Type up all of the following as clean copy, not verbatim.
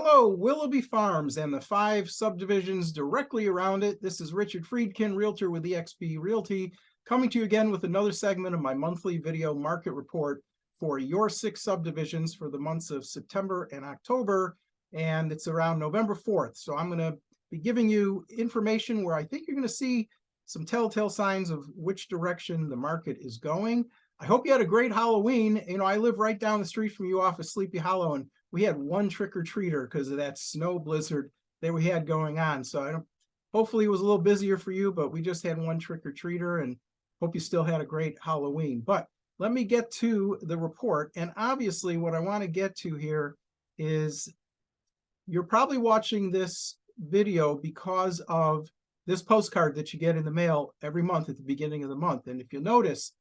Hello, Willoughby Farms and the 5 subdivisions directly around it. This is Richard Friedkin, Realtor with eXp Realty, coming to you again with another segment of my monthly video market report for your 6 subdivisions for the months of September and October, and it's around November 4th. So I'm going to be giving you information where I think you're going to see some telltale signs of which direction the market is going. I hope you had a great Halloween. You know, I live right down the street from you off of Sleepy Hollow, and we had one trick-or-treater because of that snow blizzard that we had going on. So hopefully it was a little busier for you, but we just had one trick-or-treater, and hope you still had a great Halloween. But let me get to the report. And obviously what I want to get to here is you're probably watching this video because of this postcard that you get in the mail every month at the beginning of the month. And if you'll notice,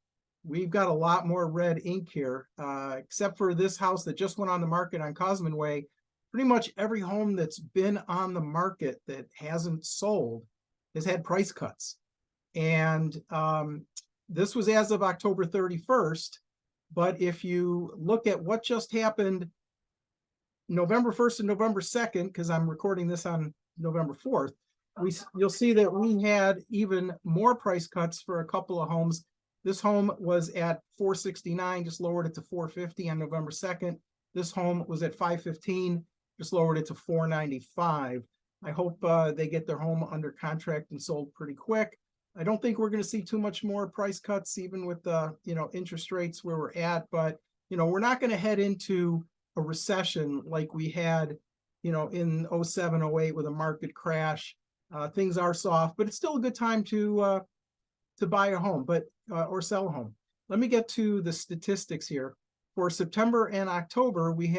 we've got a lot more red ink here, except for this house that just went on the market on Cosman Way. Pretty much every home that's been on the market that hasn't sold has had price cuts. And this was as of October 31st. But if you look at what just happened November 1st and November 2nd, because I'm recording this on November 4th, you'll see that we had even more price cuts for a couple of homes. This home was at $469, just lowered it to $450 on November 2nd. This home was at $515, just lowered it to $495. I hope they get their home under contract and sold pretty quick. I don't think we're going to see too much more price cuts, even with the interest rates where we're at. But we're not going to head into a recession like we had in 07, 08 with a market crash. Things are soft, but it's still a good time to buy a home, or sell a home. Let me get to the statistics here. For September and October, we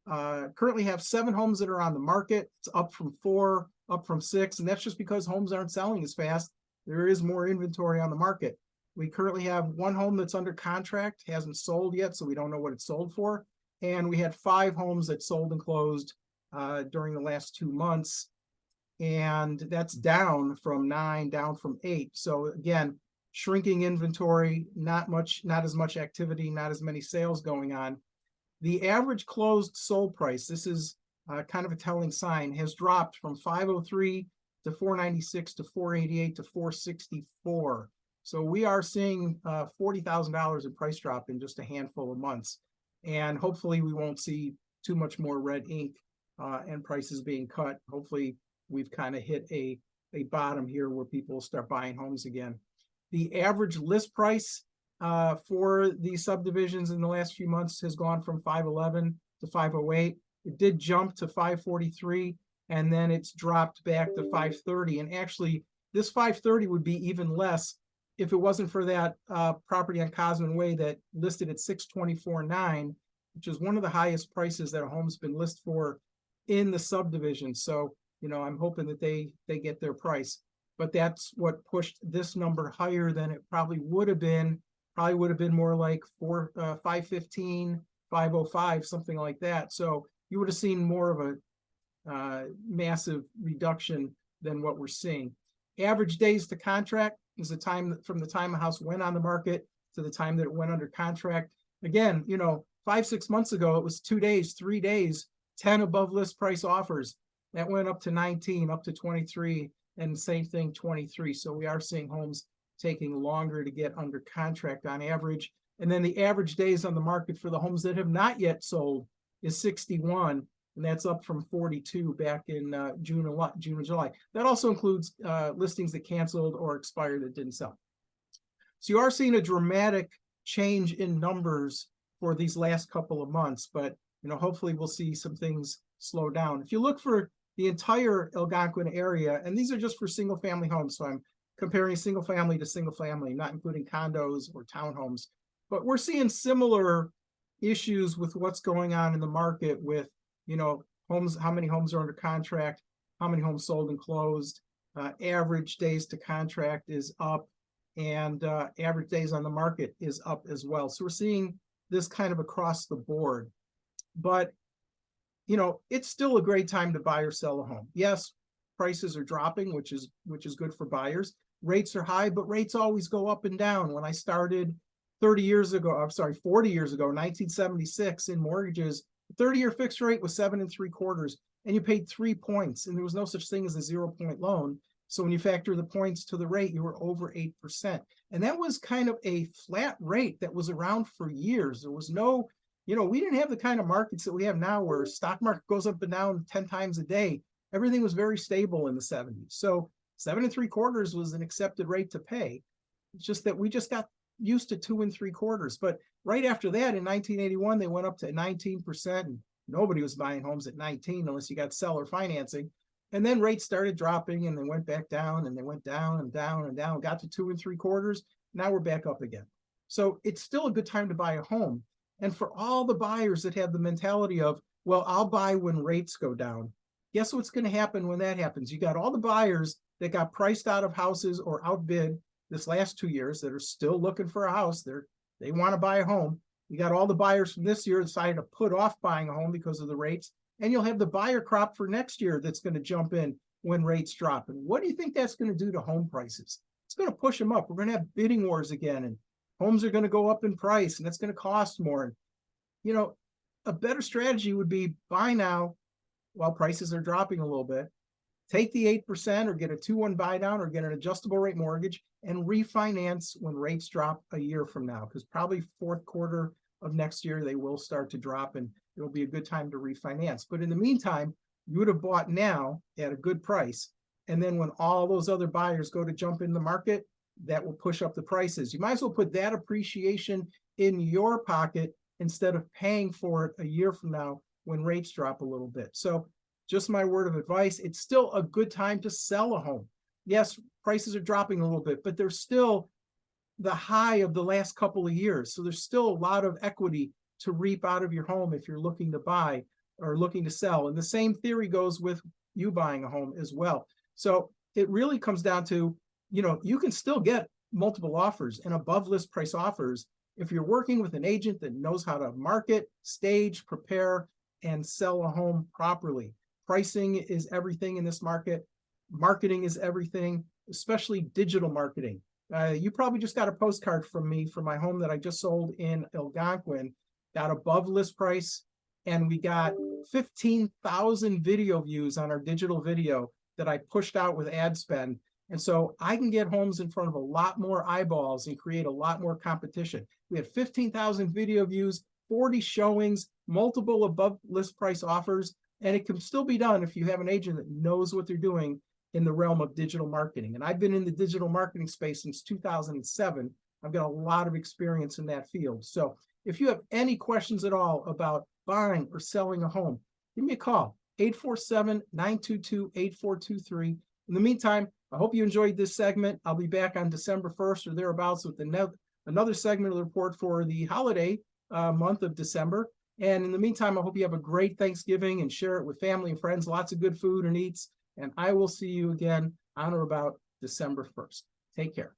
currently have 7 homes that are on the market. It's up from 4, up from 6, and that's just because homes aren't selling as fast. There is more inventory on the market. We currently have 1 home that's under contract, hasn't sold yet, so we don't know what it's sold for. And we had 5 homes that sold and closed during the last 2 months. And that's down from 9, down from 8. So again, shrinking inventory, not as much activity, not as many sales going on. The average closed sold price, this is kind of a telling sign, has dropped from 503 to 496 to 488 to 464. So we are seeing $40,000 in price drop in just a handful of months. And hopefully we won't see too much more red ink and prices being cut. Hopefully we've kind of hit a bottom here where people will start buying homes again. The average list price for these subdivisions in the last few months has gone from 511 to 508. It did jump to 543, and then it's dropped back to 530. And actually, this 530 would be even less if it wasn't for that property on Cosman Way that listed at 624.9, which is one of the highest prices that a home's been listed for in the subdivision. So I'm hoping that they get their price, but that's what pushed this number higher than it probably would have been. Probably would have been more like 515, 505, something like that. So you would have seen more of a massive reduction than what we're seeing. Average days to contract is the time from the time a house went on the market to the time that it went under contract. Again, 5-6 months ago, it was 2 days, 3 days, 10 above list price offers. That went up to 19, up to 23, and same thing, 23. So we are seeing homes taking longer to get under contract on average. And then the average days on the market for the homes that have not yet sold is 61, and that's up from 42 back in June and July. That also includes listings that canceled or expired that didn't sell. So you are seeing a dramatic change in numbers for these last couple of months, but hopefully we'll see some things slow down. If you look for the entire Algonquin area, and these are just for single family homes, so I'm comparing single family to single family, not including condos or townhomes, but we're seeing similar issues with what's going on in the market with homes, how many homes are under contract, how many homes sold and closed. Average days to contract is up, and average days on the market is up as well. So we're seeing this kind of across the board. But it's still a great time to buy or sell a home. Yes, prices are dropping, which is good for buyers. Rates are high, but rates always go up and down. When I started 40 years ago, 1976 in mortgages, the 30-year fixed rate was 7 3/4. and you paid 3 points, and there was no such thing as a 0-point loan. So when you factor the points to the rate, you were over 8%. And that was kind of a flat rate that was around for years. There was no, we didn't have the kind of markets that we have now where stock market goes up and down 10 times a day. Everything was very stable in the 70s. So 7 3/4 was an accepted rate to pay. It's just that we just got used to 2 3/4. But right after that, in 1981, they went up to 19%. And nobody was buying homes at 19 unless you got seller financing. And then rates started dropping, and they went back down, and they went down and down and down, got to 2 3/4. Now we're back up again. So it's still a good time to buy a home. And for all the buyers that have the mentality of, well, I'll buy when rates go down, guess what's going to happen when that happens? You got all the buyers that got priced out of houses or outbid this last 2 years that are still looking for a house. They want to buy a home. You got all the buyers from this year decided to put off buying a home because of the rates. And you'll have the buyer crop for next year that's going to jump in when rates drop. And what do you think that's going to do to home prices? It's going to push them up. We're going to have bidding wars again, and homes are going to go up in price, and that's going to cost more. And, a better strategy would be buy now while prices are dropping a little bit. Take the 8% or get a 2-1 buy down or get an adjustable rate mortgage and refinance when rates drop a year from now, because probably fourth quarter of next year, they will start to drop, and it'll be a good time to refinance. But in the meantime, you would have bought now at a good price. And then when all those other buyers go to jump in the market, that will push up the prices. You might as well put that appreciation in your pocket instead of paying for it a year from now when rates drop a little bit. So just my word of advice, it's still a good time to sell a home. Yes, prices are dropping a little bit, but they're still the high of the last couple of years. So there's still a lot of equity to reap out of your home if you're looking to buy or looking to sell. And the same theory goes with you buying a home as well. So it really comes down to, you can still get multiple offers and above list price offers if you're working with an agent that knows how to market, stage, prepare, and sell a home properly. Pricing is everything in this market. Marketing is everything, especially digital marketing. You probably just got a postcard from me for my home that I just sold in Algonquin. Got above list price, and we got 15,000 video views on our digital video that I pushed out with ad spend. And so I can get homes in front of a lot more eyeballs and create a lot more competition. We had 15,000 video views, 40 showings, multiple above list price offers, and it can still be done if you have an agent that knows what they're doing in the realm of digital marketing. And I've been in the digital marketing space since 2007. I've got a lot of experience in that field. So if you have any questions at all about buying or selling a home, give me a call, 847-922-8423. In the meantime, I hope you enjoyed this segment. I'll be back on December 1st or thereabouts with another segment of the report for the holiday month of December. And in the meantime, I hope you have a great Thanksgiving and share it with family and friends, lots of good food and eats. And I will see you again on or about December 1st. Take care.